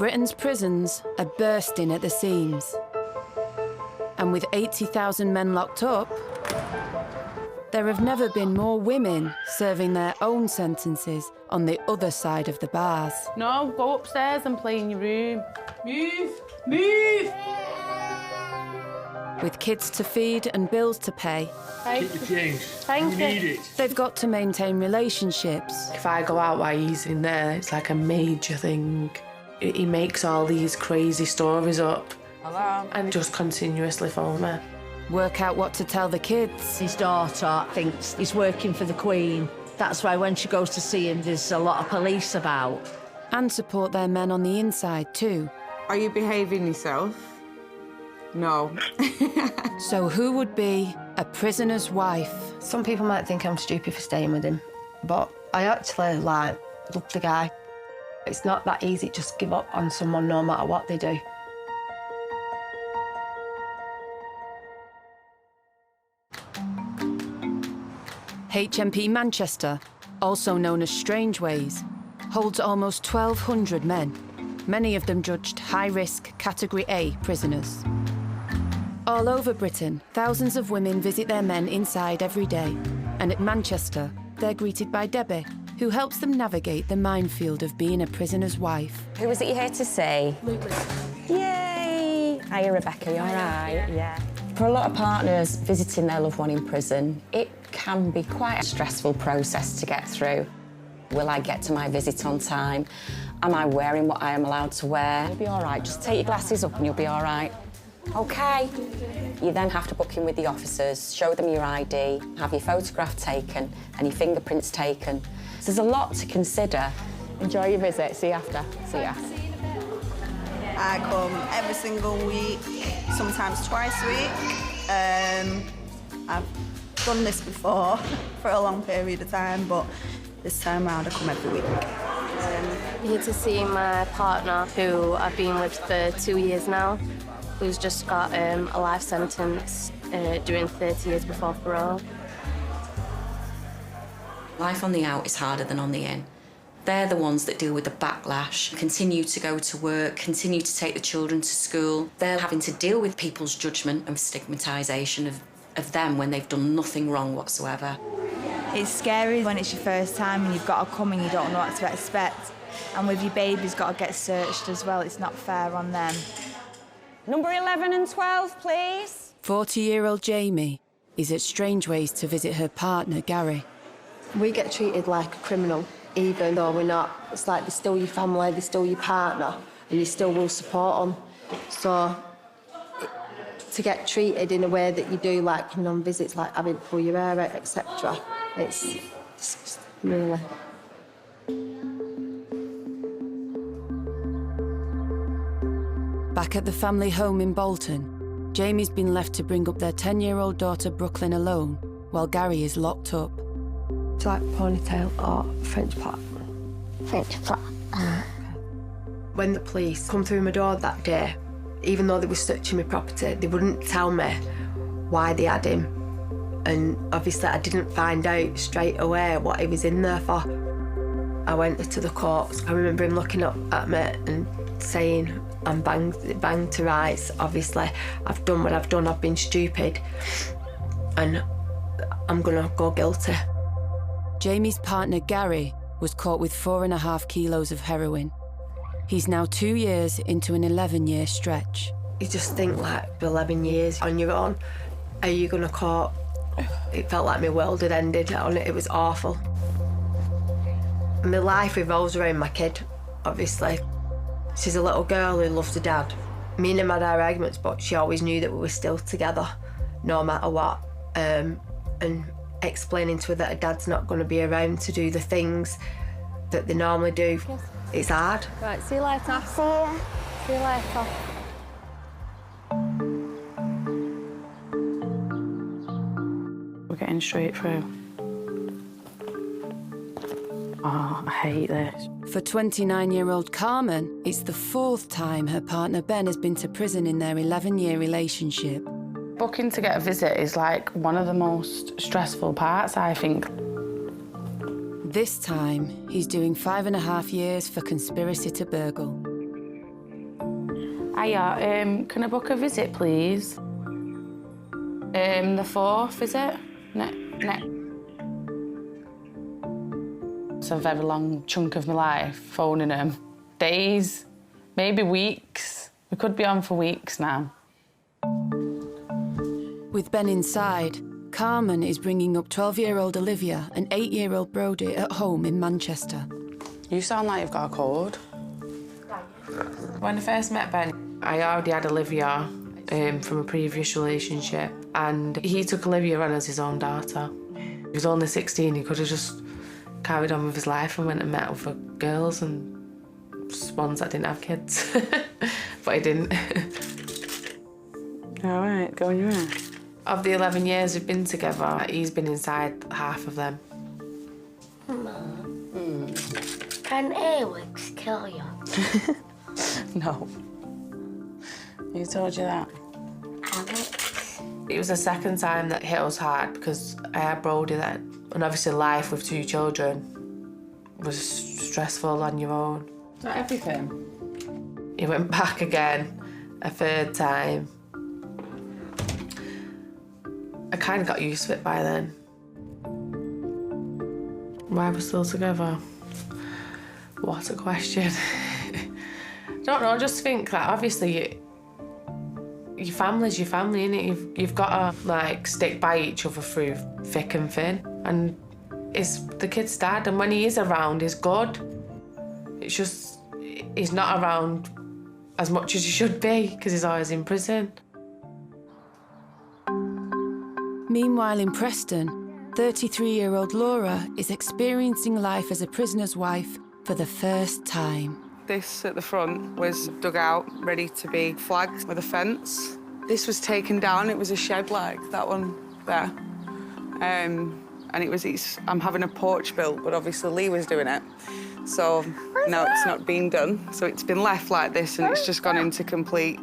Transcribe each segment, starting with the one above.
Britain's prisons are bursting at the seams. And with 80,000 men locked up, there have never been more women serving their own sentences on the other side of the bars. No, go upstairs and play in your room. Move! Move! With kids to feed and bills to pay, Keep the change. Thank you. Need it. they've got to maintain relationships. If I go out while he's in there, it's like a major thing. He makes all these crazy stories up. Hello? And just continuously phone me. Work out what to tell the kids. His daughter thinks he's working for the Queen. That's why when she goes to see him, there's a lot of police about. And support their men on the inside too. Are you behaving yourself? No. So who would be a prisoner's wife? Some people might think I'm stupid for staying with him, but I actually, love the guy. It's not that easy to just give up on someone no matter what they do. HMP Manchester, also known as Strangeways, holds almost 1,200 men, many of them judged high-risk Category A prisoners. All over Britain, thousands of women visit their men inside every day, and at Manchester, they're greeted by Debbie, who helps them navigate the minefield of being a prisoner's wife. Who was it you're here to see? Yay! Hiya, Rebecca, you all right? Yeah. For a lot of partners visiting their loved one in prison, it can be quite a stressful process to get through. Will I get to my visit on time? Am I wearing what I am allowed to wear? You'll be all right. Just take your glasses up and you'll be all right. OK. You then have to book in with the officers, show them your ID, have your photograph taken and your fingerprints taken. So there's a lot to consider. Enjoy your visit. See you after. See ya. I come every single week, sometimes twice a week. I've done this before for a long period of time, but this time round I come every week. I'm here to see my partner, who I've been with for 2 years now, who's just got a life sentence doing 30 years before parole. Life on the out is harder than on the in. They're the ones that deal with the backlash, continue to go to work, continue to take the children to school. They're having to deal with people's judgment and stigmatisation of them when they've done nothing wrong whatsoever. It's scary when it's your first time and you've got to come and you don't know what to expect. And with your baby's got to get searched as well, it's not fair on them. Number 11 and 12, please. 40-year-old Jamie is at Strangeways to visit her partner, Gary. We get treated like a criminal, even though we're not. It's like they're still your family, they're still your partner, and you still will support them. So to get treated in a way that you do, like coming on visits, like having to pull your hair out, etc., it's just really... Back at the family home in Bolton, Jamie's been left to bring up their 10-year-old daughter Brooklyn alone, while Gary is locked up. It's like ponytail or French plait. French plait. When the police come through my door that day, even though they were searching my property, they wouldn't tell me why they had him. And obviously I didn't find out straight away what he was in there for. I went to the courts. I remember him looking up at me and saying, I'm banged to rights. Obviously, I've done what I've done. I've been stupid. And I'm gonna go guilty. Jamie's partner, Gary, was caught with 4.5 kilos of heroin. He's now 2 years into an 11-year stretch. You just think, like, 11 years on your own, are you gonna cope? It felt like my world had ended on it. It was awful. My life revolves around my kid, obviously. She's a little girl who loves her dad. Me and him had our arguments, but she always knew that we were still together, no matter what. And explaining to her that her dad's not going to be around to do the things that they normally do, it's hard. Right, see you later. See you. See you later. We're getting straight through. Oh, I hate this. For 29-year-old Carmen, it's the 4th time her partner Ben has been to prison in their 11-year relationship. Booking to get a visit is like one of the most stressful parts, I think. This time, he's doing 5.5 years for conspiracy to burgle. Hiya, can I book a visit, please? The 4th, is it? It's a very long chunk of my life, phoning him. Days, maybe weeks. We could be on for weeks now. With Ben inside, Carmen is bringing up 12-year-old Olivia and 8-year-old Brody at home in Manchester. You sound like you've got a cold. When I first met Ben, I already had Olivia from a previous relationship, and he took Olivia on as his own daughter. He was only 16, he could have just carried on with his life and went and met other girls and ones that didn't have kids. But he didn't. All right, go on your own. Of the 11 years we've been together, he's been inside half of them. Can earwigs kill you? No. Who told you that? Alex. It was the second time that hit us hard because I had Brody then. And obviously life with 2 children was stressful on your own. Is that everything? He went back again, a 3rd time. I kind of got used to it by then. Why we're still together? What a question. I don't know, I just think that obviously your family's your family, innit? You've got to, like, stick by each other through thick and thin. And it's the kid's dad, and when he is around, he's good. It's just, he's not around as much as he should be, because he's always in prison. Meanwhile in Preston, 33-year-old Laura is experiencing life as a prisoner's wife for the first time. This at the front was dug out, ready to be flagged with a fence. This was taken down, it was a shed like that one there. And I'm having a porch built, but obviously Lee was doing it. So now it's not being done. So it's been left like this and it's just gone into complete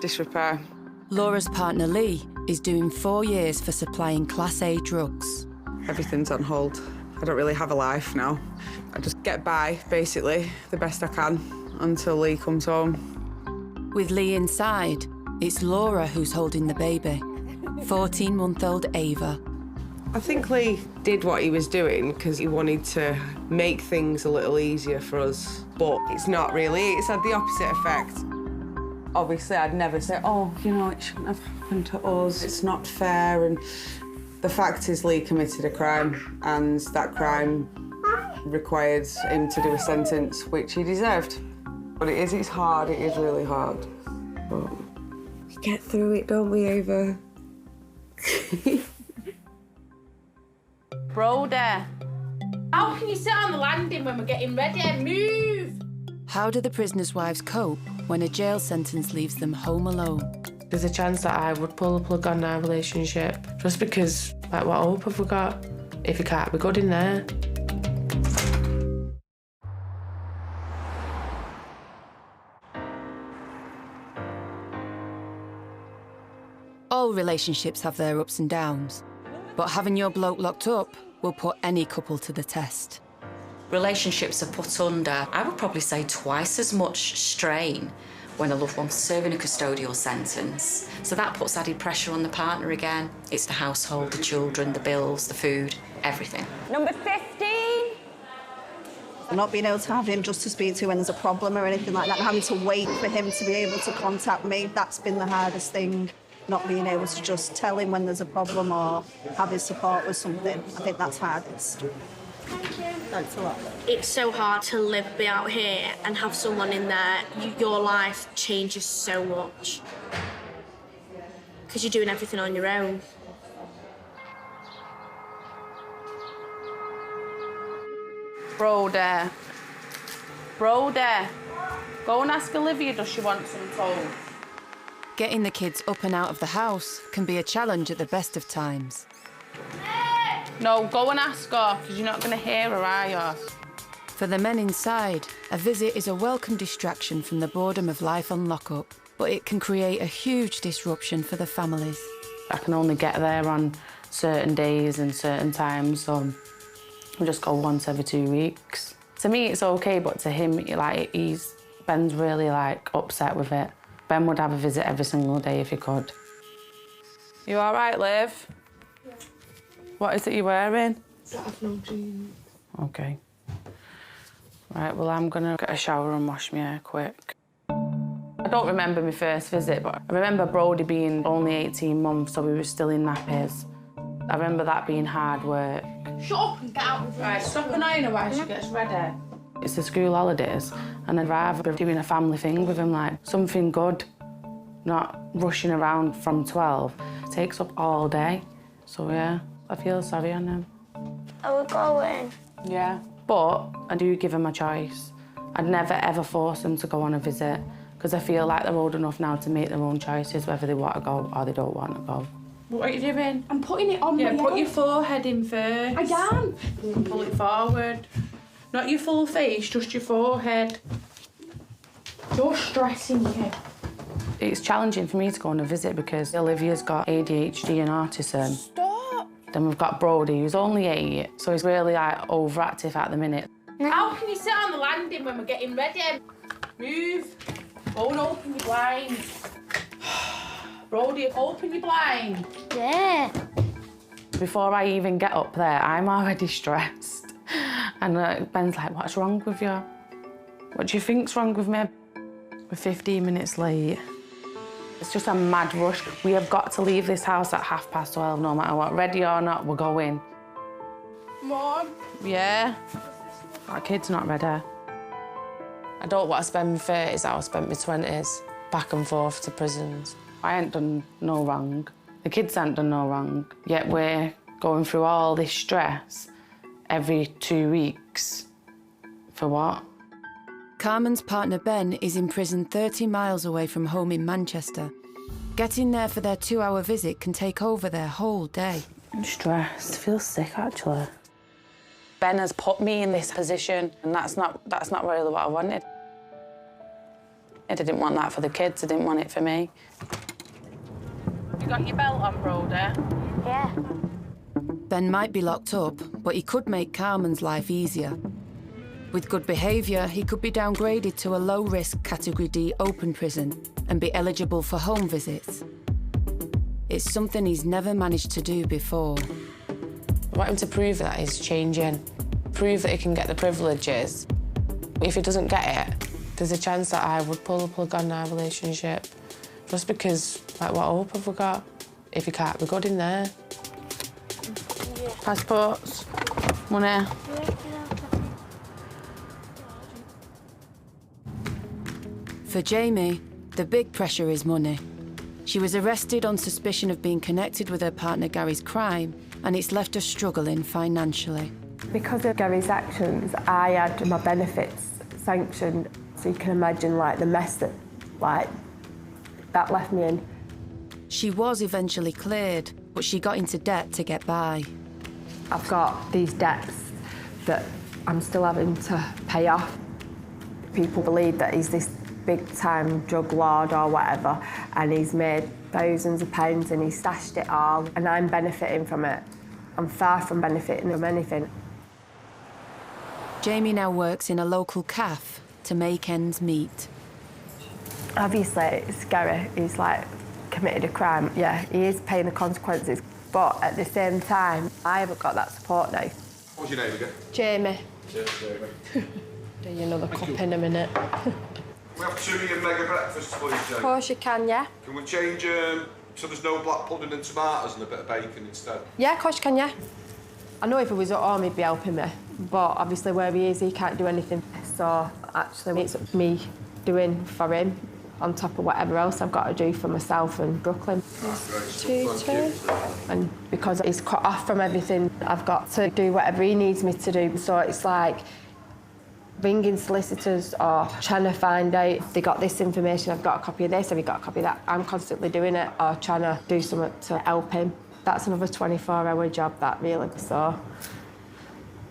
disrepair. Laura's partner Lee is doing 4 years for supplying Class A drugs. Everything's on hold. I don't really have a life now. I just get by, basically, the best I can until Lee comes home. With Lee inside, it's Laura who's holding the baby, 14-month-old Ava. I think Lee did what he was doing because he wanted to make things a little easier for us, but it's not really. It's had the opposite effect. Obviously, I'd never say, oh, you know, it shouldn't have happened to us, it's not fair, and the fact is Lee committed a crime, and that crime required him to do a sentence, which he deserved. But it's hard, it is really hard. But we get through it, don't we, Ava? Brody, how can you sit on the landing when we're getting ready? Move! How do the prisoners' wives cope when a jail sentence leaves them home alone? There's a chance that I would pull the plug on our relationship just because, like, what hope have we got? If he can't be good in there. All relationships have their ups and downs, but having your bloke locked up will put any couple to the test. Relationships are put under, I would probably say, twice as much strain when a loved one's serving a custodial sentence. So that puts added pressure on the partner again. It's the household, the children, the bills, the food, everything. Number 15. Not being able to have him just to speak to when there's a problem or anything like that, and having to wait for him to be able to contact me, that's been the hardest thing. Not being able to just tell him when there's a problem or have his support with something. I think that's hardest. Thanks a lot. It's so hard to live, be out here and have someone in there. Your life changes so much because you're doing everything on your own. Brody, go and ask Olivia, does she want some toast? Getting the kids up and out of the house can be a challenge at the best of times. No, go and ask her, because you're not going to hear her, are you? For the men inside, a visit is a welcome distraction from the boredom of life on lockup, but it can create a huge disruption for the families. I can only get there on certain days and certain times, so I just go once every 2 weeks. To me, it's okay, but to him, Ben's really, upset with it. Ben would have a visit every single day if he could. You all right, Liv? Yeah. What is it you're wearing? No jeans. OK. Right, well, I'm going to get a shower and wash my hair quick. I don't remember my first visit, but I remember Brodie being only 18 months, so we were still in nappies. I remember that being hard work. Shut up and get out of the room. Right, stop annoying her while she gets ready. It's the school holidays, and I'd rather be doing a family thing with him, like something good, not rushing around from 12. It takes up all day. So, yeah, I feel sorry on him. Are we going? Yeah. But I do give him a choice. I'd never, ever force them to go on a visit, because I feel like they're old enough now to make their own choices, whether they want to go or they don't want to go. What are you doing? I'm putting it on my head. Yeah, put your forehead in first. I am. Pull it forward. Not your full face, just your forehead. You're stressing me. It's challenging for me to go on a visit because Olivia's got ADHD and autism. Stop. Then we've got Brodie, who's only 8, so he's really, like, overactive at the minute. How can you sit on the landing when we're getting ready? Move. Go and open your blind. Brodie, open your blind. Yeah. Before I even get up there, I'm already stressed. And Ben's like, what's wrong with you? What do you think's wrong with me? We're 15 minutes late. It's just a mad rush. We have got to leave this house at 12:30, no matter what. Ready or not, we're going. Mom. Yeah? Our kid's not ready. I don't want to spend my 30s how I spent my 20s, back and forth to prisons. I ain't done no wrong. The kids ain't done no wrong. Yet we're going through all this stress every 2 weeks. For what? Carmen's partner Ben is in prison 30 miles away from home in Manchester. Getting there for their 2-hour visit can take over their whole day. I'm stressed. I feel sick, actually. Ben has put me in this position, and that's not really what I wanted. I didn't want that for the kids. I didn't want it for me. You got your belt on, Brodie? Yeah. Ben might be locked up, but he could make Carmen's life easier. With good behaviour, he could be downgraded to a low-risk Category D open prison and be eligible for home visits. It's something he's never managed to do before. I want him to prove that he's changing, prove that he can get the privileges. If he doesn't get it, there's a chance that I would pull the plug on our relationship. Just because, like, what hope have we got if he can't be good in there? Passports, money. For Jamie, the big pressure is money. She was arrested on suspicion of being connected with her partner Gary's crime, and it's left her struggling financially. Because of Gary's actions, I had my benefits sanctioned, so you can imagine like the mess that that left me in. She was eventually cleared, but she got into debt to get by. I've got these debts that I'm still having to pay off. People believe that he's this big-time drug lord or whatever, and he's made thousands of pounds and he's stashed it all, and I'm benefiting from it. I'm far from benefiting from anything. Jamie now works in a local cafe to make ends meet. Obviously, it's scary. He's like committed a crime. Yeah, he is paying the consequences, but at the same time, I haven't got that support now. What's your name again? Jamie. Cheers, Jamie. Do you another cup in a minute? We have 2 of your mega breakfasts, please, Jamie. Of course you can, yeah. Can we change so there's no black pudding and tomatoes and a bit of bacon instead? Yeah, of course you can, yeah. I know if he was at home, he'd be helping me, but obviously where he is, he can't do anything. So actually, it's me doing for him on top of whatever else I've got to do for myself and Brooklyn. And because he's cut off from everything, I've got to do whatever he needs me to do. So it's like ringing solicitors or trying to find out if they got this information, I've got a copy of this, have you got a copy of that? I'm constantly doing it or trying to do something to help him. That's another 24-hour job, that really. So,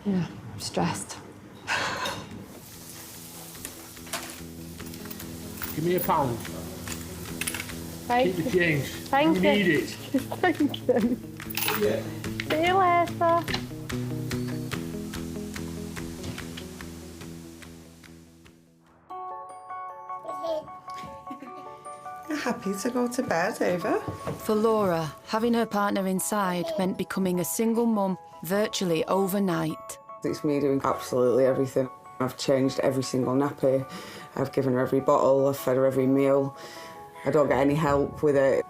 yeah, I'm stressed. Give me £1. Thank Keep the change. Thank you. You Need it. Thank you. Yeah. See you later. happy to go to bed, Ava. For Laura, having her partner inside meant becoming a single mum virtually overnight. It's me doing absolutely everything. I've changed every single nappy. I've given her every bottle, I've fed her every meal. I don't get any help with it.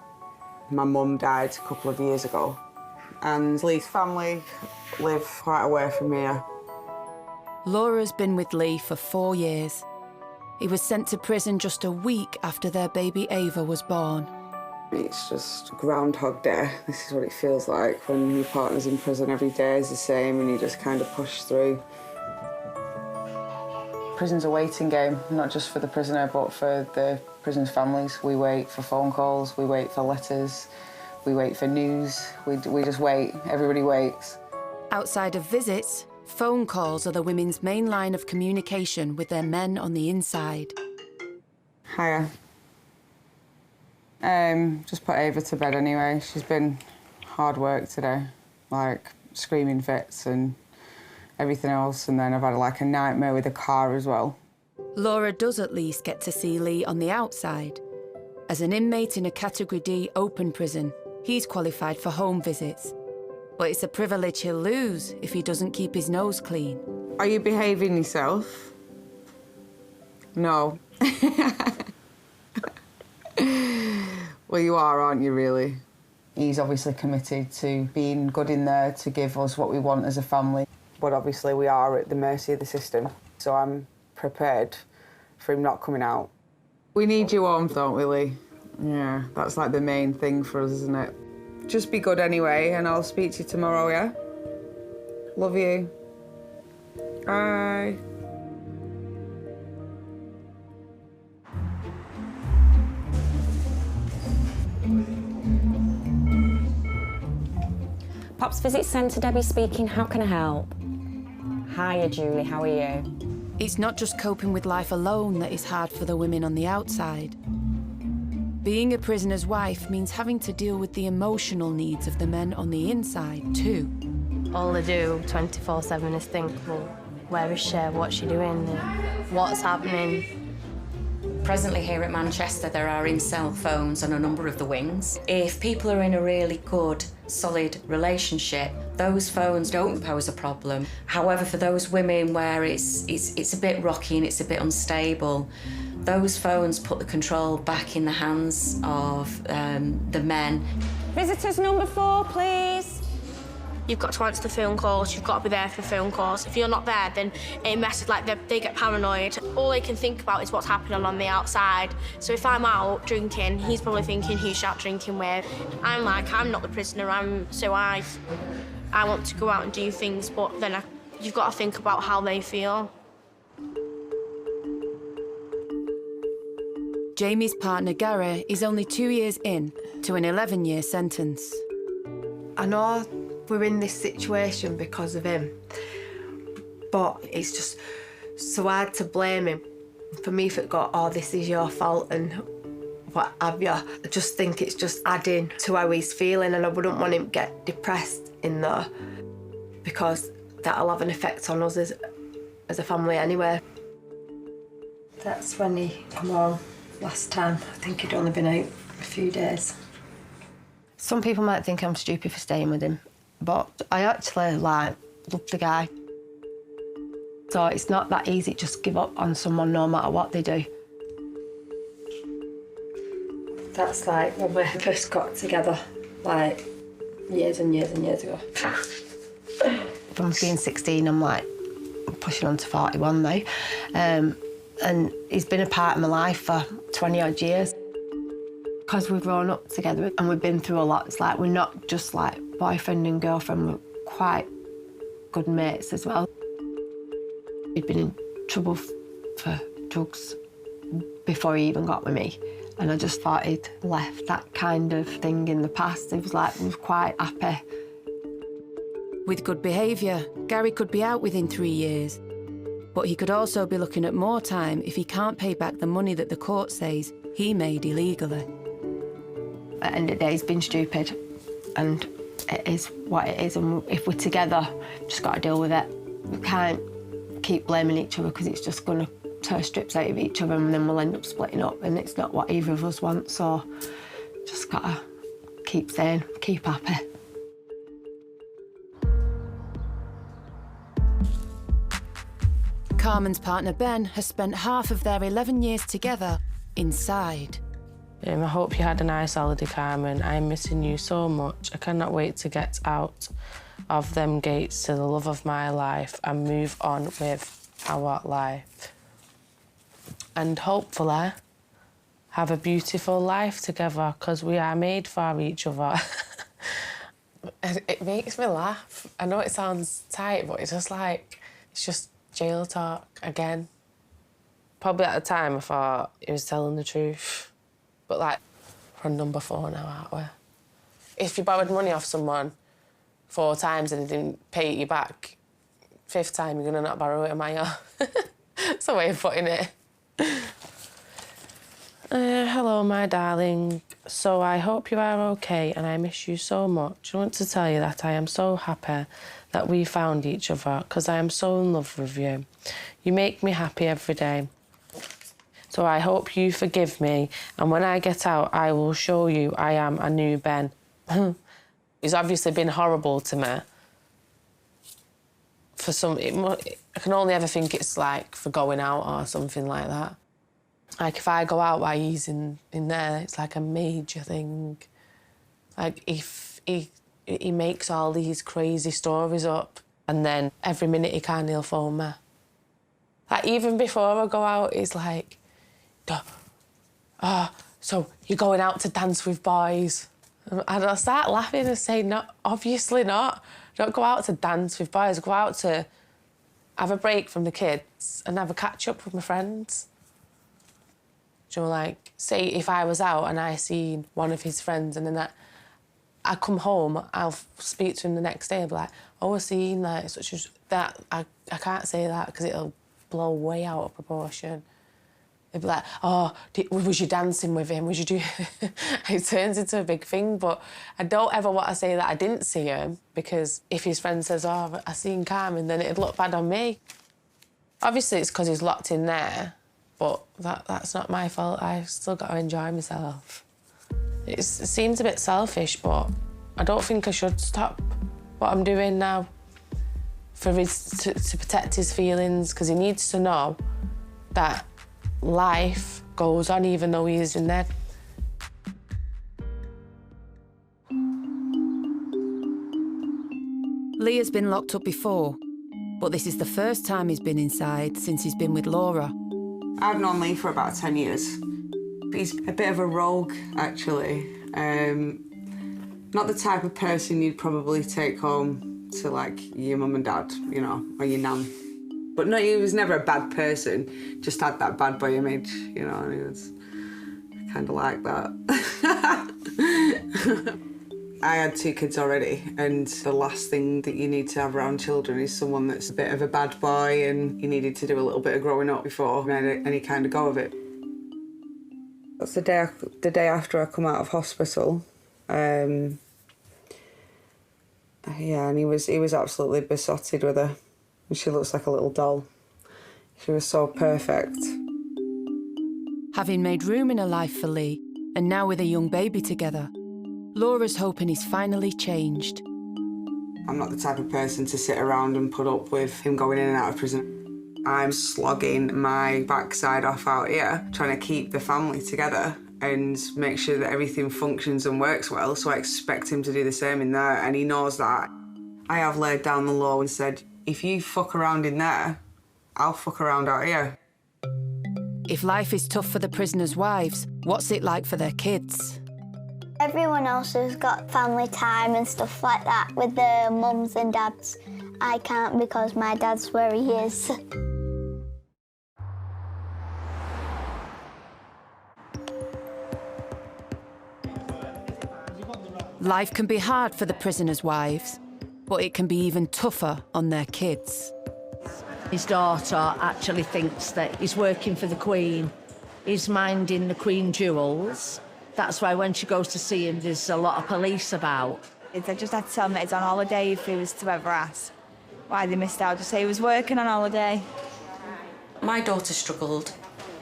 My mum died a couple of years ago, and Lee's family live quite away from here. Laura's been with Lee for 4 years. He was sent to prison just a week after their baby Ava was born. It's just Groundhog Day. This is what it feels like when your partner's in prison. Every day is the same and you just kind of push through. Prison's a waiting game, not just for the prisoner, but for the prisoners' families. We wait for phone calls, we wait for letters, we wait for news. We just wait. Everybody waits. Outside of visits, phone calls are the women's main line of communication with their men on the inside. Hiya. Just put Ava to bed anyway. She's been hard work today, like screaming fits and everything else, and then I've had like a nightmare with the car as well. Laura does at least get to see Lee on the outside. As an inmate in a Category D open prison, he's qualified for home visits. But it's a privilege he'll lose if he doesn't keep his nose clean. Are you behaving yourself? No. Well, you are, aren't you, really? He's obviously committed to being good in there to give us what we want as a family. But obviously we are at the mercy of the system, so I'm prepared for him not coming out. We need you warm, don't we, Lee? Yeah, that's like the main thing for us, isn't it? Just be good anyway, and I'll speak to you tomorrow, yeah? Love you. Bye. Pops Visit Centre, Debbie speaking. How can I help? Hiya, Julie. How are you? It's not just coping with life alone that is hard for the women on the outside. Being a prisoner's wife means having to deal with the emotional needs of the men on the inside, too. All they do 24/7 is think, well, where is she? What's she doing? What's happening? Presently here at Manchester, there are in-cell phones on a number of the wings. If people are in a really good, solid relationship, those phones don't pose a problem. However, for those women where it's a bit rocky and it's a bit unstable, those phones put the control back in the hands of the men. Visitors number 4, please. You've got to answer the phone calls, you've got to be there for the phone calls. If you're not there, then it messes, like they get paranoid. All they can think about is what's happening on the outside. So if I'm out drinking, he's probably thinking who's she out drinking with. I'm not the prisoner, I want to go out and do things, but then you've got to think about how they feel. Jamie's partner, Gary, is only 2 years in to an 11-year sentence. I know we're in this situation because of him, but it's just so hard to blame him. For me, if it got, oh, this is your fault and what have you, I just think it's just adding to how he's feeling, and I wouldn't want him to get depressed in there because that'll have an effect on us as a family anyway. That's when he came home last time. I think he'd only been out a few days. Some people might think I'm stupid for staying with him, but I actually, love the guy. So it's not that easy to just give up on someone no matter what they do. That's like when we first got together, like years and years and years ago. From being 16, I'm like pushing on to 41 now. And he's been a part of my life for 20-odd years. Because we've grown up together and we've been through a lot, it's like we're not just like boyfriend and girlfriend, we're quite good mates as well. He'd been in trouble for drugs before he even got with me, and I just thought he'd left that kind of thing in the past. It was like we were quite happy. With good behaviour, Gary could be out within 3 years. But he could also be looking at more time if he can't pay back the money that the court says he made illegally. At the end of the day, he's been stupid, and it is what it is, and if we're together, we've just got to deal with it. We can't keep blaming each other because it's just going to tear strips out of each of them and then we'll end up splitting up, and it's not what either of us want, so just gotta keep sane, keep happy. Carmen's partner Ben has spent half of their 11 years together inside. I hope you had a nice holiday, Carmen. I'm missing you so much. I cannot wait to get out of them gates to the love of my life and move on with our life. And hopefully have a beautiful life together, because we are made for each other. It makes me laugh. I know it sounds tight, but it's just jail talk again. Probably at the time I thought he was telling the truth. But like, we're on number 4 now, aren't we? If you borrowed money off someone 4 times and they didn't pay it you back, 5th time you're gonna not borrow it, am I? That's a way of putting it. Hello, my darling. So I hope you are okay and I miss you so much. I want to tell you that I am so happy that we found each other, because I am so in love with you. You make me happy every day. So I hope you forgive me, and when I get out, I will show you I am a new Ben. He's obviously been horrible to me. I can only ever think it's like for going out or something like that. Like if I go out while he's in there, it's like a major thing. Like if he makes all these crazy stories up, and then every minute he can, he'll phone me. Like even before I go out, it's like, so you're going out to dance with boys? And I start laughing and say, no, obviously not. Don't go out to dance with boys. Go out to have a break from the kids and have a catch up with my friends. Do you know, like, say if I was out and I seen one of his friends and then I come home, I'll speak to him the next day and be like, oh, I seen like such as that. I can't say that because it'll blow way out of proportion. They'd be like, oh, was you dancing with him? Was you do? It turns into a big thing, but I don't ever want to say that I didn't see him, because if his friend says, oh, I seen Carmen, then it'd look bad on me. Obviously, it's because he's locked in there, but that's not my fault. I still got to enjoy myself. It seems a bit selfish, but I don't think I should stop what I'm doing now to protect his feelings, because he needs to know that life goes on even though he is in there. Leah's been locked up before, but this is the first time he's been inside since he's been with Laura. I've known Lee for about 10 years. He's a bit of a rogue, actually. Not the type of person you'd probably take home to, like, your mum and dad, you know, or your nan. But no, he was never a bad person, just had that bad boy image, you know, and he was kind of like that. I had 2 kids already, and the last thing that you need to have around children is someone that's a bit of a bad boy, and you needed to do a little bit of growing up before you had any kind of go of it. That's the day after I come out of hospital. Yeah, and he was absolutely besotted with her. She looks like a little doll. She was so perfect. Having made room in her life for Lee, and now with a young baby together, Laura's hoping he's finally changed. I'm not the type of person to sit around and put up with him going in and out of prison. I'm slogging my backside off out here, trying to keep the family together and make sure that everything functions and works well, so I expect him to do the same in there, and he knows that. I have laid down the law and said, if you fuck around in there, I'll fuck around out here. If life is tough for the prisoners' wives, what's it like for their kids? Everyone else has got family time and stuff like that with their mums and dads. I can't because my dad's where he is. Life can be hard for the prisoners' wives, but it can be even tougher on their kids. His daughter actually thinks that he's working for the Queen. He's minding the Queen jewels. That's why when she goes to see him, there's a lot of police about. I just had to tell him that he's on holiday if he was to ever ask why they missed out. Just say he was working on holiday. My daughter struggled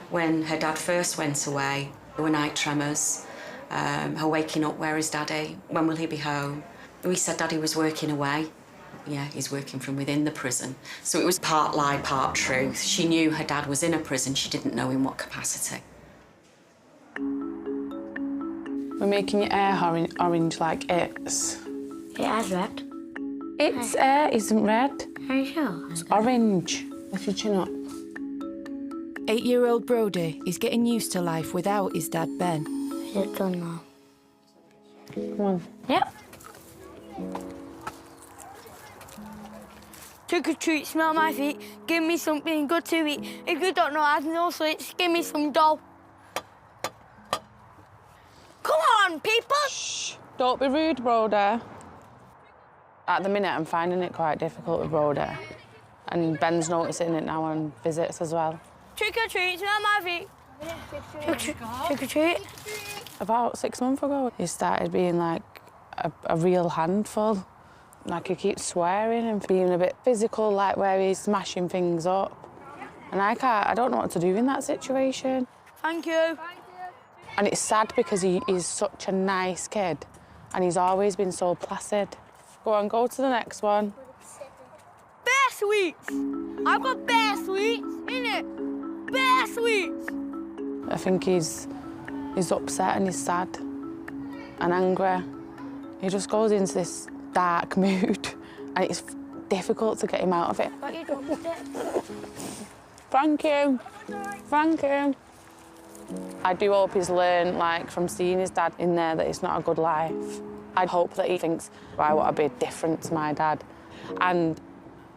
when her dad first went away. There were night tremors, her waking up, where is Daddy? When will he be home? We said Daddy was working away. Yeah, he's working from within the prison. So it was part lie, part truth. She knew her dad was in a prison, she didn't know in what capacity. We're making your hair orange like it's. It has red. Its hair isn't red. Are you sure? It's orange. Lift your chin up. 8-year-old Brody is getting used to life without his dad, Ben. Is it done now? Come on. Yep. Trick or treat, smell my feet, give me something good to eat. If you don't know how to know sweets, give me some dough. Come on, people! Shh. Don't be rude, Brody. At the minute, I'm finding it quite difficult with Brody. And Ben's noticing it now on visits as well. Trick or treat, smell my feet. Trick or treat. About 6 months ago, he started being like a real handful. Like he keeps swearing and being a bit physical, like where he's smashing things up. And I don't know what to do in that situation. Thank you. And it's sad because he's such a nice kid and he's always been so placid. Go on, go to the next one. Bear sweets! I've got bear sweets, innit? Bear sweets! I think he's upset and he's sad and angry. He just goes into this dark mood and it's difficult to get him out of it. Thank you. Thank you. I do hope he's learned, like, from seeing his dad in there that it's not a good life. I hope that he thinks, I want to be different to my dad. And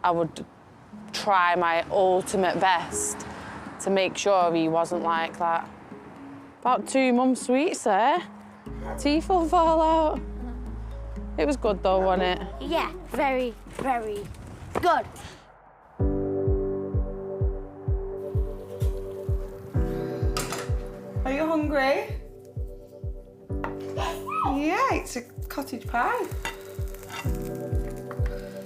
I would try my ultimate best to make sure he wasn't like that. About 2 months sweets there. Teeth will fall out. It was good though, wasn't it? Yeah, very, very good. Are you hungry? Yeah, it's a cottage pie.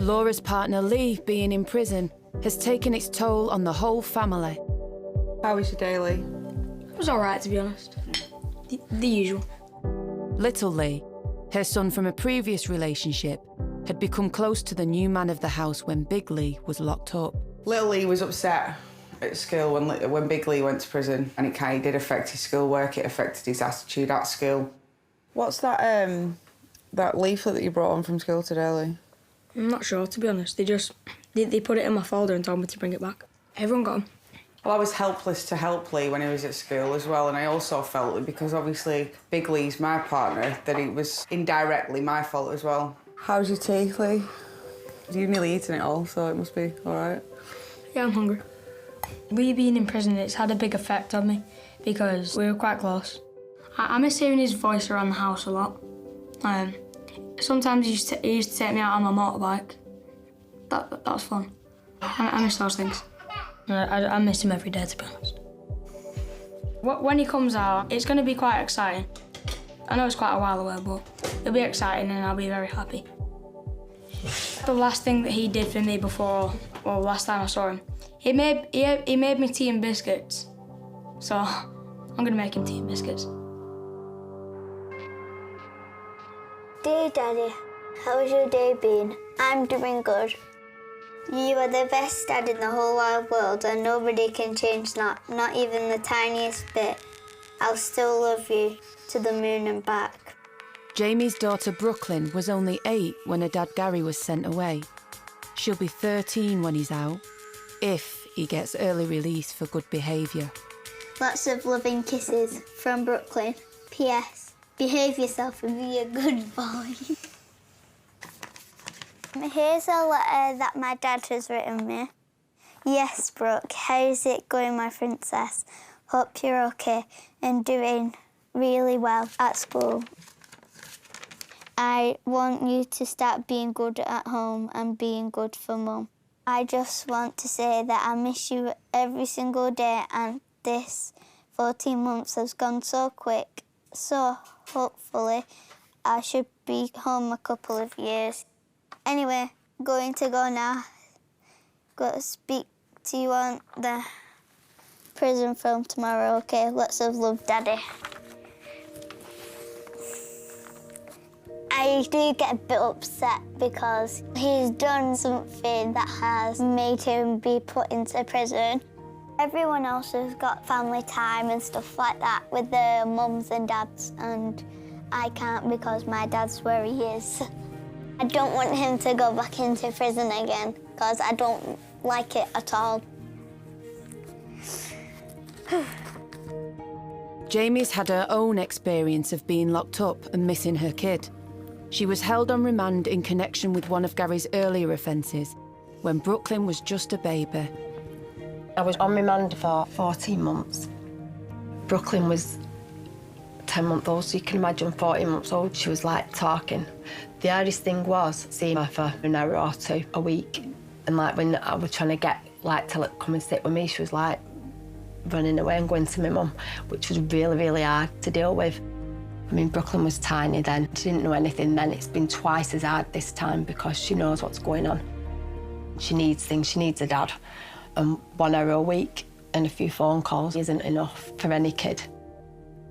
Laura's partner Lee being in prison has taken its toll on the whole family. How was your daily? It was all right, to be honest. The usual. Little Lee, her son from a previous relationship, had become close to the new man of the house when Big Lee was locked up. Little Lee was upset at school when Big Lee went to prison, and it kind of did affect his schoolwork. It affected his attitude at school. What's that leaflet that you brought on from school today, Lee? I'm not sure, to be honest. They put it in my folder and told me to bring it back. Everyone got them. Well, I was helpless to help Lee when he was at school as well, and I also felt that because obviously Big Lee's my partner, that it was indirectly my fault as well. How's your teeth, Lee? You've nearly eaten it all, so it must be all right. Yeah, I'm hungry. We being in prison, it's had a big effect on me because we were quite close. I miss hearing his voice around the house a lot. Sometimes he used to take me out on my motorbike. That was fun. I miss those things. I miss him every day, to be honest. When he comes out, it's going to be quite exciting. I know it's quite a while away, but it'll be exciting and I'll be very happy. The last thing that he did for me last time I saw him, he made me tea and biscuits. So I'm going to make him tea and biscuits. Dear Daddy, how's your day been? I'm doing good. You are the best dad in the whole wide world and nobody can change that, not even the tiniest bit. I'll still love you to the moon and back. Jamie's daughter Brooklyn was only 8 when her dad Gary was sent away. She'll be 13 when he's out, if he gets early release for good behaviour. Lots of loving kisses from Brooklyn. P.S. Behave yourself and be a good boy. Here's a letter that my dad has written me. Yes, Brooke, how's it going, my princess? Hope you're okay and doing really well at school. I want you to start being good at home and being good for Mum. I just want to say that I miss you every single day and this 14 months has gone so quick. So, hopefully, I should be home a couple of years. Anyway, going to go now. Got to speak to you on the prison film tomorrow, OK? Lots of love, Daddy. I do get a bit upset because he's done something that has made him be put into prison. Everyone else has got family time and stuff like that with their mums and dads, and I can't because my dad's where he is. I don't want him to go back into prison again because I don't like it at all. Jamie's had her own experience of being locked up and missing her kid. She was held on remand in connection with one of Gary's earlier offences, when Brooklyn was just a baby. I was on remand for 14 months. Brooklyn was 10 months old, so you can imagine 14 months old. She was like talking. The hardest thing was seeing her for an hour or two a week. And like when I was trying to get like to come and sit with me, she was like running away and going to my mum, which was really, really hard to deal with. I mean, Brooklyn was tiny then. She didn't know anything then. It's been twice as hard this time because she knows what's going on. She needs things, she needs a dad. And 1 hour a week and a few phone calls isn't enough for any kid.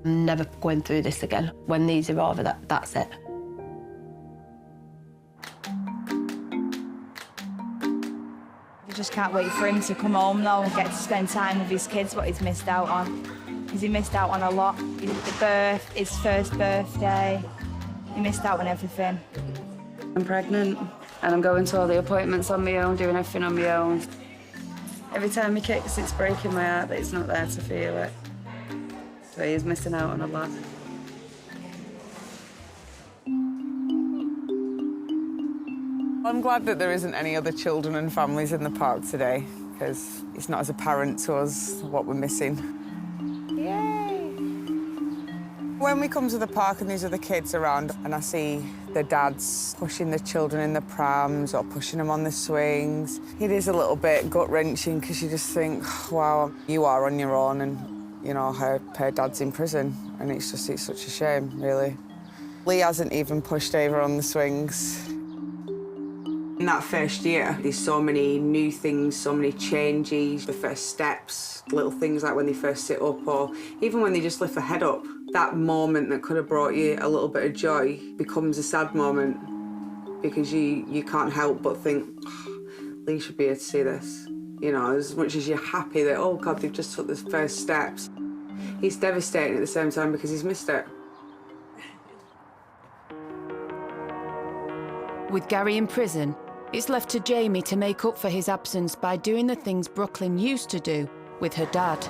I'm never going through this again. When these are over, that's it. I just can't wait for him to come home now and get to spend time with his kids, what he's missed out on. Because he missed out on a lot. His first birthday, he missed out on everything. I'm pregnant and I'm going to all the appointments on my own, doing everything on my own. Every time he kicks, it's breaking my heart that he's not there to feel it. So he's missing out on a lot. I'm glad that there isn't any other children and families in the park today, because it's not as apparent to us what we're missing. Yay! When we come to the park and these other kids around and I see the dads pushing the children in the prams or pushing them on the swings, it is a little bit gut-wrenching because you just think, wow, you are on your own and, you know, her dad's in prison, and it's such a shame, really. Lee hasn't even pushed over on the swings. In that first year, there's so many new things, so many changes, the first steps, little things like when they first sit up or even when they just lift their head up. That moment that could have brought you a little bit of joy becomes a sad moment because you can't help but think, oh, Lee should be here to see this. You know, as much as you're happy that, oh God, they've just took the first steps, he's devastating at the same time because he's missed it. With Gary in prison, it's left to Jamie to make up for his absence by doing the things Brooklyn used to do with her dad.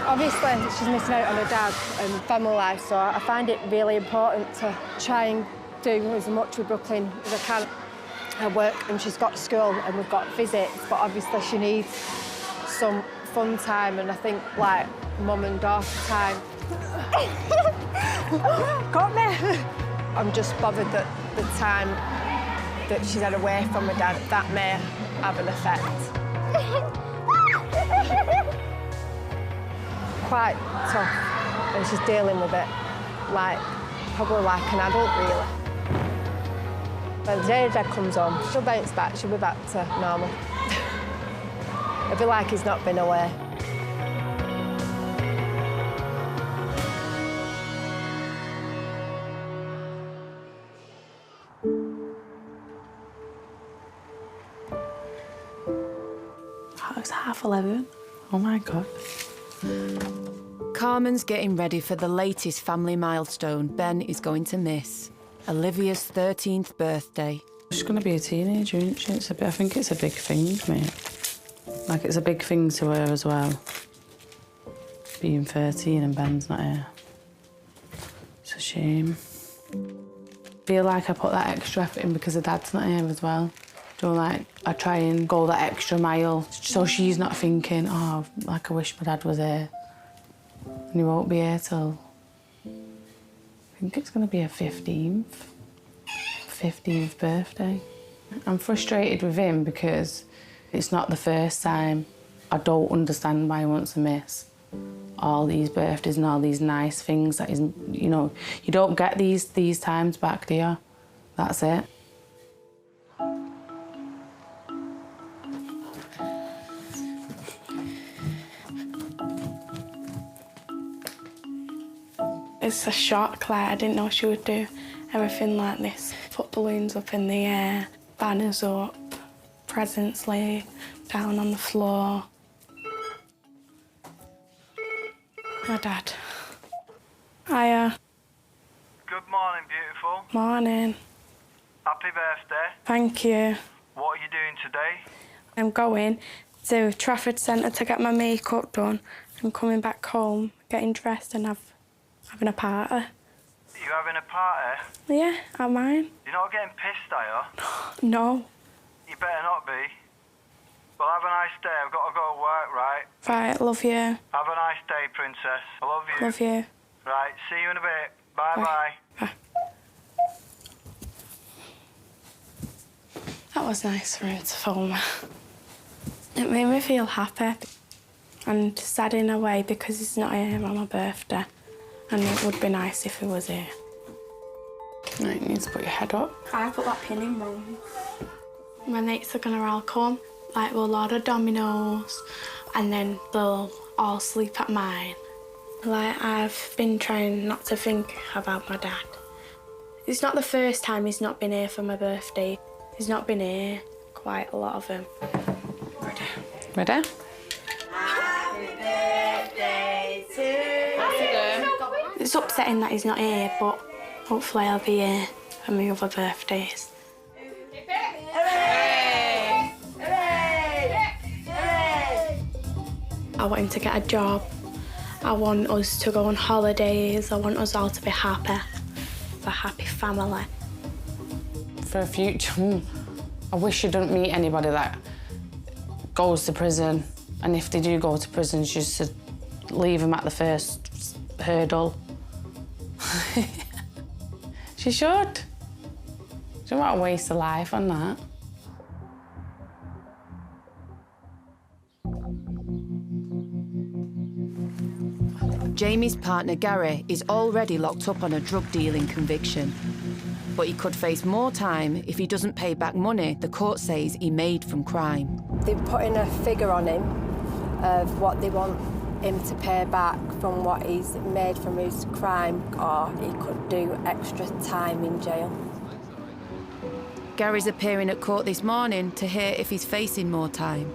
Obviously, she's missing out on her dad and family life, so I find it really important to try and do as much with Brooklyn as I can. I work and she's got school and we've got visits, but obviously she needs some fun time, and I think, like, mum and daughter time. Got me! I'm just bothered that the time that she's had away from her dad, that may have an effect. Quite tough, and she's dealing with it, like, probably like an adult, really. By the day Dad comes home, she'll bounce back, she'll be back to normal. It'll be like he's not been away. It's 11:30. Oh my God. Carmen's getting ready for the latest family milestone Ben is going to miss, Olivia's 13th birthday. She's going to be a teenager, isn't she? I think it's a big thing, mate. Like, it's a big thing to her as well. Being 13 and Ben's not here. It's a shame. I feel like I put that extra effort in because her dad's not here as well. So, like, I try and go that extra mile so she's not thinking, oh, like, I wish my dad was here. And he won't be here till... I think it's going to be her 15th birthday. I'm frustrated with him because it's not the first time. I don't understand why he wants to miss all these birthdays and all these nice things that isn't, you know, you don't get these times back, do you? That's it. It's a shock, like I didn't know she would do everything like this. Put balloons up in the air, banners up, presents lay down on the floor. My dad. Hiya. Good morning, beautiful. Morning. Happy birthday. Thank you. What are you doing today? I'm going to Trafford Centre to get my makeup done. I'm coming back home, getting dressed and having a party. Are you having a party? Yeah, at mine. You're not getting pissed, are you? No. You better not be. Well, have a nice day. I've got to go to work, right? Right, love you. Have a nice day, princess. I love you. Love you. Right, see you in a bit. Bye-bye. That was nice for him to phone me. It made me feel happy and sad in a way because he's not here on my birthday. And it would be nice if he was here. Right, you need to put your head up. I put that pin in wrong. My mates are gonna all come. Like, we'll order Domino's and then they'll all sleep at mine. Like, I've been trying not to think about my dad. It's not the first time he's not been here for my birthday. He's not been here, quite a lot of them. Ready? Ready? Happy birthday to you. It's upsetting that he's not here, but hopefully I'll be here for my other birthdays. Hooray! Hooray! Hooray! I want him to get a job. I want us to go on holidays. I want us all to be happy. A happy family. For a future, I wish you don't meet anybody that goes to prison. And if they do go to prison, just to leave them at the first hurdle. She should. She don't want to waste a life on that. Jamie's partner, Gary, is already locked up on a drug dealing conviction. But he could face more time if he doesn't pay back money the court says he made from crime. They're putting a figure on him of what they want him to pay back from what he's made from his crime, or he could do extra time in jail. Gary's appearing at court this morning to hear if he's facing more time.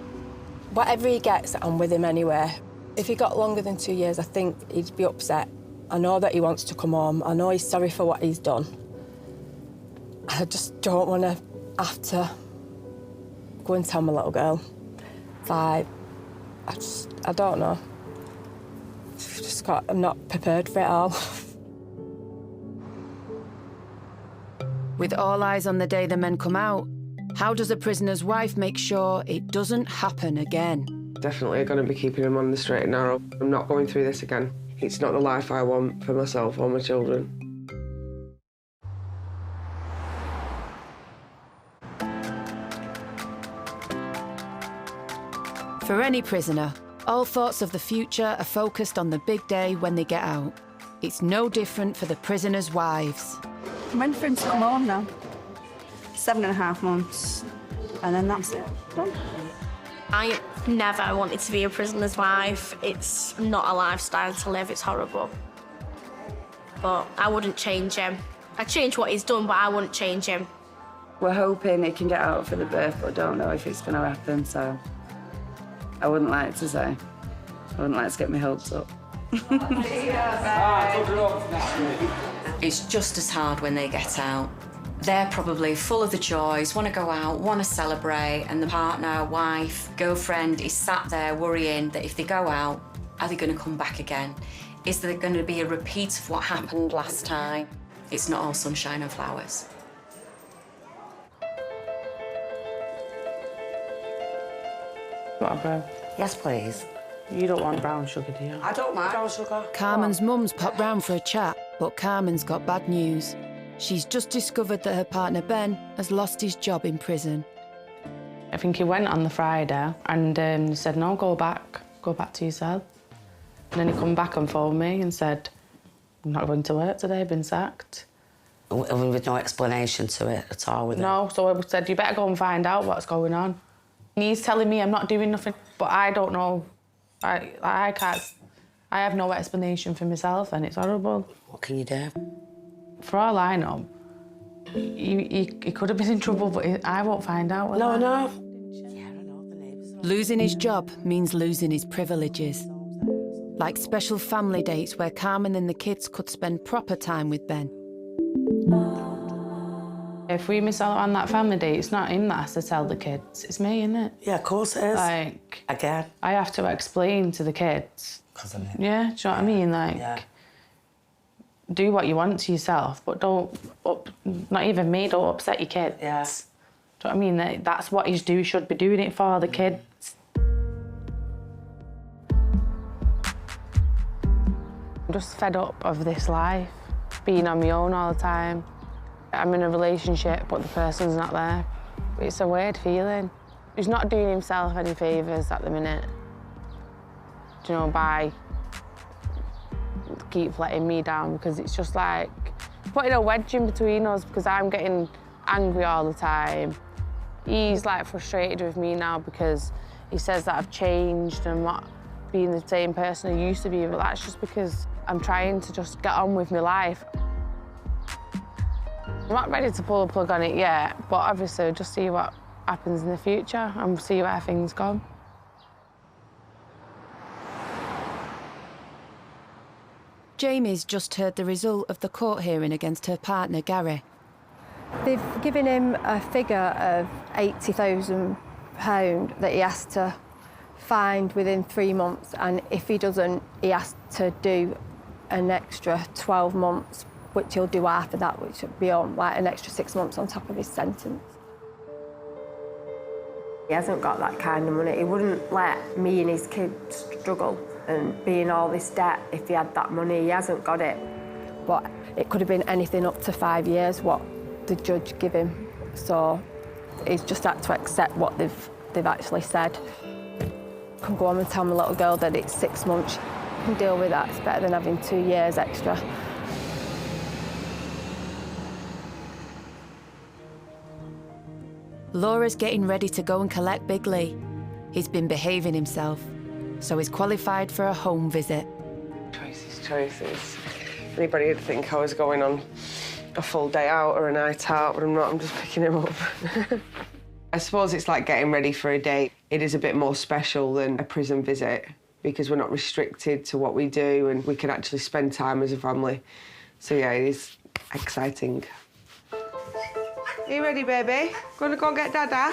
Whatever he gets, I'm with him anyway. If he got longer than 2 years, I think he'd be upset. I know that he wants to come home. I know he's sorry for what he's done. I just don't want to have to go and tell my little girl. Like, I don't know. I'm not prepared for it all. With all eyes on the day the men come out, how does a prisoner's wife make sure it doesn't happen again? Definitely going to be keeping him on the straight and narrow. I'm not going through this again. It's not the life I want for myself or my children. For any prisoner, all thoughts of the future are focused on the big day when they get out. It's no different for the prisoners' wives. I'm ready for him to come home now. 7.5 months, and then that's it. Done. I never wanted to be a prisoner's wife. It's not a lifestyle to live, it's horrible. But I wouldn't change him. I'd change what he's done, but I wouldn't change him. We're hoping he can get out for the birth, but don't know if it's going to happen, so I wouldn't like to say. I wouldn't like to get my hopes up. It's just as hard when they get out. They're probably full of the joys, want to go out, want to celebrate, and the partner, wife, girlfriend is sat there worrying that if they go out, are they going to come back again? Is there going to be a repeat of what happened last time? It's not all sunshine and flowers. What, bro? Yes, please. You don't want brown sugar, do you? I don't mind brown sugar. Carmen's mum's popped round for a chat, but Carmen's got bad news. She's just discovered that her partner Ben has lost his job in prison. I think he went on the Friday and he said, no, go back to your cell. And then he come back and phoned me and said, I'm not going to work today, I've been sacked. With no explanation to it at all, with it? No, so I said, you better go and find out what's going on. And he's telling me I'm not doing nothing, but I don't know. I I have no explanation for myself and it's horrible. What can you do? For all I know, he could have been in trouble, but I won't find out. will I? No. Losing his job means losing his privileges. Like special family dates where Carmen and the kids could spend proper time with Ben. If we miss out on that family day, it's not him that has to tell the kids, it's me, isn't it? Yeah, of course it is. Like, again, I have to explain to the kids. Because of me. Yeah, do you know what I mean? Like, yeah. Do what you want to yourself, but not even me, don't upset your kids. Yeah. Do you know what I mean? That's what he should be doing it for, the kids. I'm just fed up of this life, being on my own all the time. I'm in a relationship, but the person's not there. It's a weird feeling. He's not doing himself any favours at the minute, do you know, by keep letting me down, because it's just like putting a wedge in between us because I'm getting angry all the time. He's like frustrated with me now because he says that I've changed and I'm not being the same person I used to be, but that's just because I'm trying to just get on with my life. I'm not ready to pull the plug on it yet, but obviously just see what happens in the future and see where things go. Jamie's just heard the result of the court hearing against her partner, Gary. They've given him a figure of £80,000 that he has to find within 3 months, and if he doesn't, he has to do an extra 12 months, which he'll do after that, which will be on like an extra 6 months on top of his sentence. He hasn't got that kind of money. He wouldn't let me and his kids struggle and be in all this debt if he had that money. He hasn't got it. But it could have been anything up to 5 years, what the judge give him. So he's just had to accept what they've actually said. I can go home and tell my little girl that it's 6 months. She can deal with that. It's better than having 2 years extra. Laura's getting ready to go and collect Big Lee. He's been behaving himself, so he's qualified for a home visit. Choices. Anybody would think I was going on a full day out or a night out, but I'm not, I'm just picking him up. I suppose it's like getting ready for a date. It is a bit more special than a prison visit because we're not restricted to what we do and we can actually spend time as a family. So yeah, it is exciting. Are you ready, baby? Gonna go and get Dada?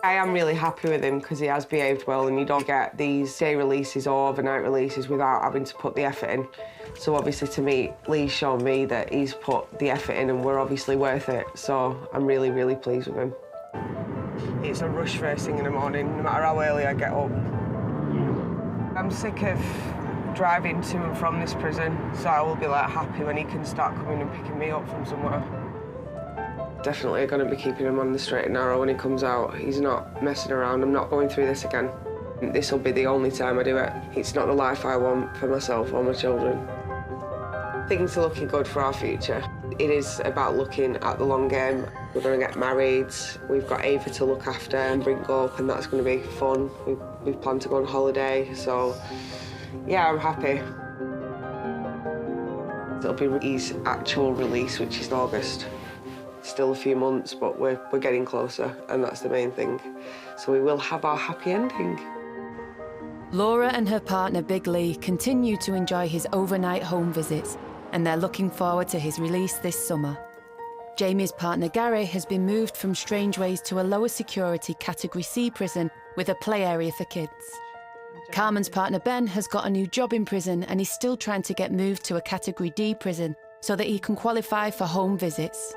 I am really happy with him because he has behaved well and you don't get these day releases or overnight releases without having to put the effort in. So obviously to me, Lee's shown me that he's put the effort in and we're obviously worth it. So I'm really, really pleased with him. It's a rush first thing in the morning, no matter how early I get up. I'm sick of driving to and from this prison, so I will be like happy when he can start coming and picking me up from somewhere. Definitely going to be keeping him on the straight and narrow when he comes out. He's not messing around. I'm not going through this again. This will be the only time I do it. It's not the life I want for myself or my children. Things are looking good for our future. It is about looking at the long game. We're going to get married. We've got Ava to look after and bring up, and that's going to be fun. We've planned to go on holiday, so yeah, I'm happy. It'll be his actual release, which is in August. Still a few months, but we're getting closer, and that's the main thing. So we will have our happy ending. Laura and her partner, Big Lee, continue to enjoy his overnight home visits, and they're looking forward to his release this summer. Jamie's partner, Gary, has been moved from Strangeways to a lower security Category C prison with a play area for kids. Carmen's partner, Ben, has got a new job in prison and is still trying to get moved to a Category D prison so that he can qualify for home visits.